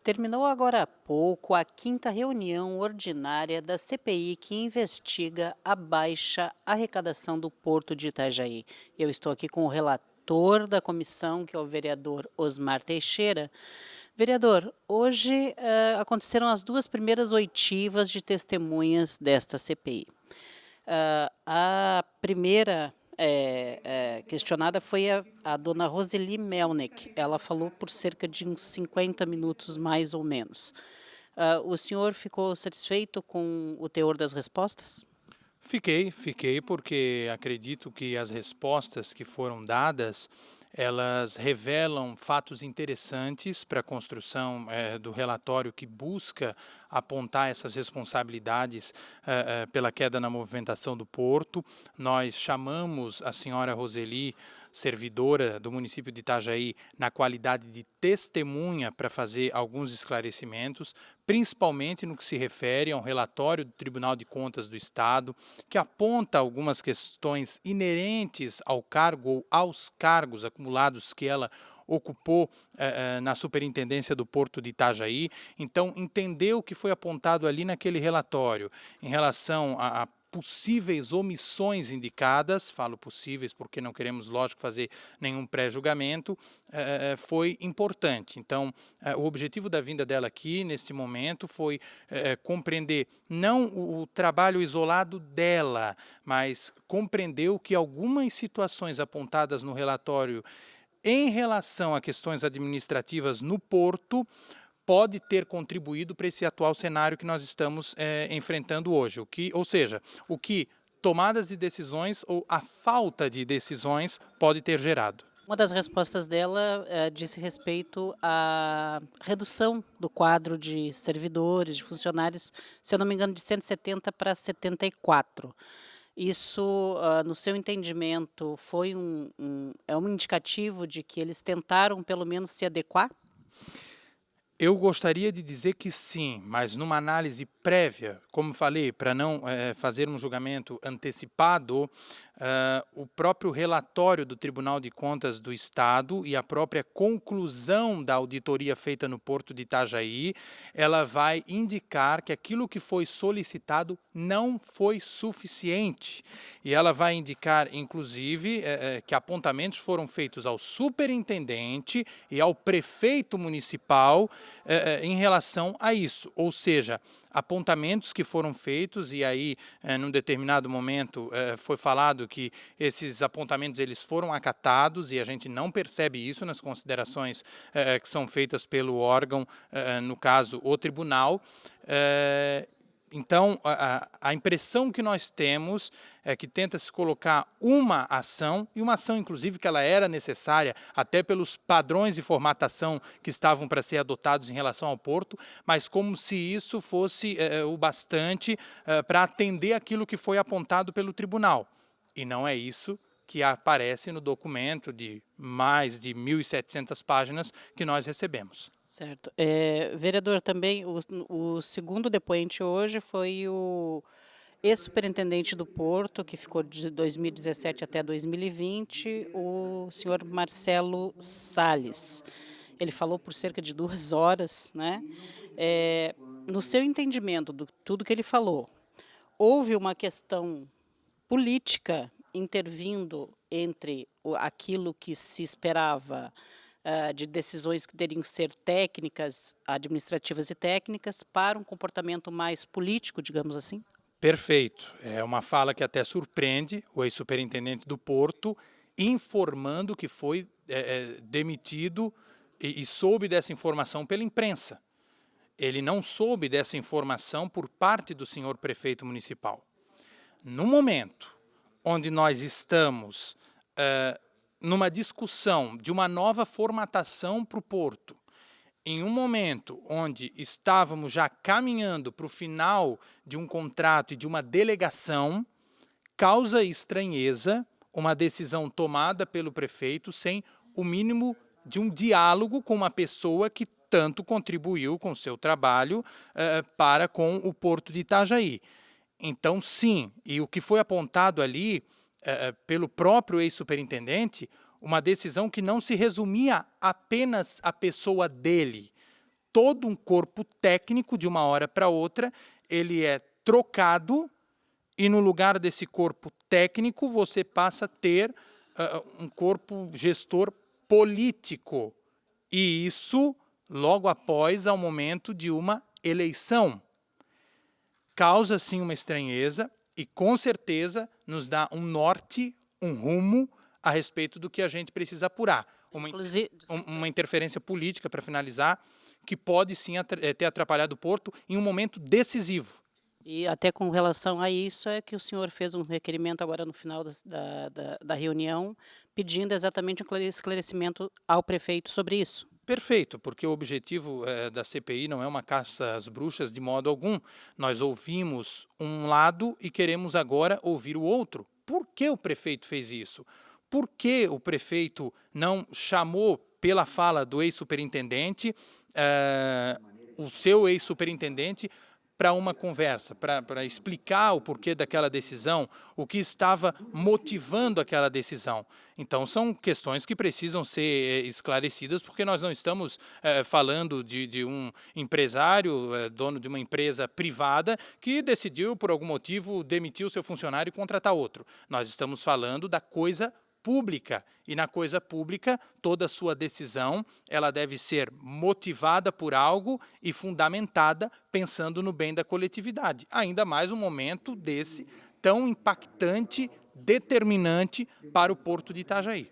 Terminou agora há pouco a quinta reunião ordinária da CPI que investiga a baixa arrecadação do Porto de Itajaí. Eu estou aqui com o relator da comissão, que é o vereador Osmar Teixeira. Vereador, hoje aconteceram as duas primeiras oitivas de testemunhas desta CPI. A primeira questionada foi a dona Roseli Melnick. Ela falou por cerca de uns 50 minutos, mais ou menos. O senhor ficou satisfeito com o teor das respostas? Fiquei porque acredito que as respostas que foram dadas, elas revelam fatos interessantes para a construção do relatório que busca apontar essas responsabilidades pela queda na movimentação do porto. Nós chamamos a senhora Roseli, servidora do município de Itajaí, na qualidade de testemunha para fazer alguns esclarecimentos, principalmente no que se refere a um relatório do Tribunal de Contas do Estado, que aponta algumas questões inerentes ao cargo ou aos cargos acumulados que ela ocupou na Superintendência do Porto de Itajaí. Então, entender o que foi apontado ali naquele relatório em relação a possíveis omissões indicadas, falo possíveis porque não queremos, lógico, fazer nenhum pré-julgamento, foi importante. Então, o objetivo da vinda dela aqui, neste momento, foi compreender não o trabalho isolado dela, mas compreendeu que algumas situações apontadas no relatório em relação a questões administrativas no Porto pode ter contribuído para esse atual cenário que nós estamos enfrentando hoje. Ou seja, o que tomadas de decisões ou a falta de decisões pode ter gerado. Uma das respostas dela disse respeito à redução do quadro de servidores, de funcionários, se eu não me engano, de 170 para 74. Isso, no seu entendimento, foi é um indicativo de que eles tentaram pelo menos se adequar? Eu gostaria de dizer que sim, mas numa análise prévia, como falei, para não fazer um julgamento antecipado, o próprio relatório do Tribunal de Contas do Estado e a própria conclusão da auditoria feita no Porto de Itajaí, ela vai indicar que aquilo que foi solicitado não foi suficiente. E ela vai indicar, inclusive, que apontamentos foram feitos ao superintendente e ao prefeito municipal em relação a isso, ou seja, apontamentos que foram feitos e aí, num determinado momento, foi falado que esses apontamentos eles foram acatados e a gente não percebe isso nas considerações que são feitas pelo órgão, no caso, o tribunal. Então, a impressão que nós temos é que tenta se colocar uma ação, e uma ação, inclusive, que ela era necessária, até pelos padrões de formatação que estavam para ser adotados em relação ao Porto, mas como se isso fosse o bastante para atender aquilo que foi apontado pelo tribunal. E não é isso que aparece no documento de mais de 1.700 páginas que nós recebemos. Certo. Vereador, também o segundo depoente hoje foi o ex-superintendente do Porto, que ficou de 2017 até 2020, o senhor Marcelo Salles. Ele falou por cerca de 2 horas, né? No seu entendimento de tudo que ele falou, houve uma questão política intervindo entre aquilo que se esperava de decisões que teriam que ser técnicas, administrativas e técnicas, para um comportamento mais político, digamos assim? Perfeito. É uma fala que até surpreende o ex-superintendente do Porto, informando que foi demitido e soube dessa informação pela imprensa. Ele não soube dessa informação por parte do senhor prefeito municipal. No momento onde nós estamos numa discussão de uma nova formatação para o Porto, em um momento onde estávamos já caminhando para o final de um contrato e de uma delegação, causa estranheza uma decisão tomada pelo prefeito sem o mínimo de um diálogo com uma pessoa que tanto contribuiu com o seu trabalho para com o Porto de Itajaí. Então, sim, e o que foi apontado ali pelo próprio ex-superintendente, uma decisão que não se resumia apenas à pessoa dele. todo um corpo técnico, de uma hora para outra, ele é trocado e no lugar desse corpo técnico você passa a ter um corpo gestor político. E isso logo após ao momento de uma eleição. Causa sim uma estranheza e com certeza nos dá um norte, um rumo a respeito do que a gente precisa apurar. Uma interferência política, para finalizar, que pode sim ter atrapalhado o Porto em um momento decisivo. E até com relação a isso é que o senhor fez um requerimento agora no final da reunião, pedindo exatamente um esclarecimento ao prefeito sobre isso. Perfeito, porque o objetivo da CPI não é uma caça às bruxas de modo algum. Nós ouvimos um lado e queremos agora ouvir o outro. Por que o prefeito fez isso? Por que o prefeito não chamou, pela fala do ex-superintendente, o seu ex-superintendente, para uma conversa, para explicar o porquê daquela decisão, o que estava motivando aquela decisão. Então, são questões que precisam ser esclarecidas, porque nós não estamos falando de um empresário, dono de uma empresa privada, que decidiu, por algum motivo, demitir o seu funcionário e contratar outro. Nós estamos falando da coisa pública, e na coisa pública, toda sua decisão ela deve ser motivada por algo e fundamentada pensando no bem da coletividade. Ainda mais um momento desse tão impactante, determinante para o Porto de Itajaí.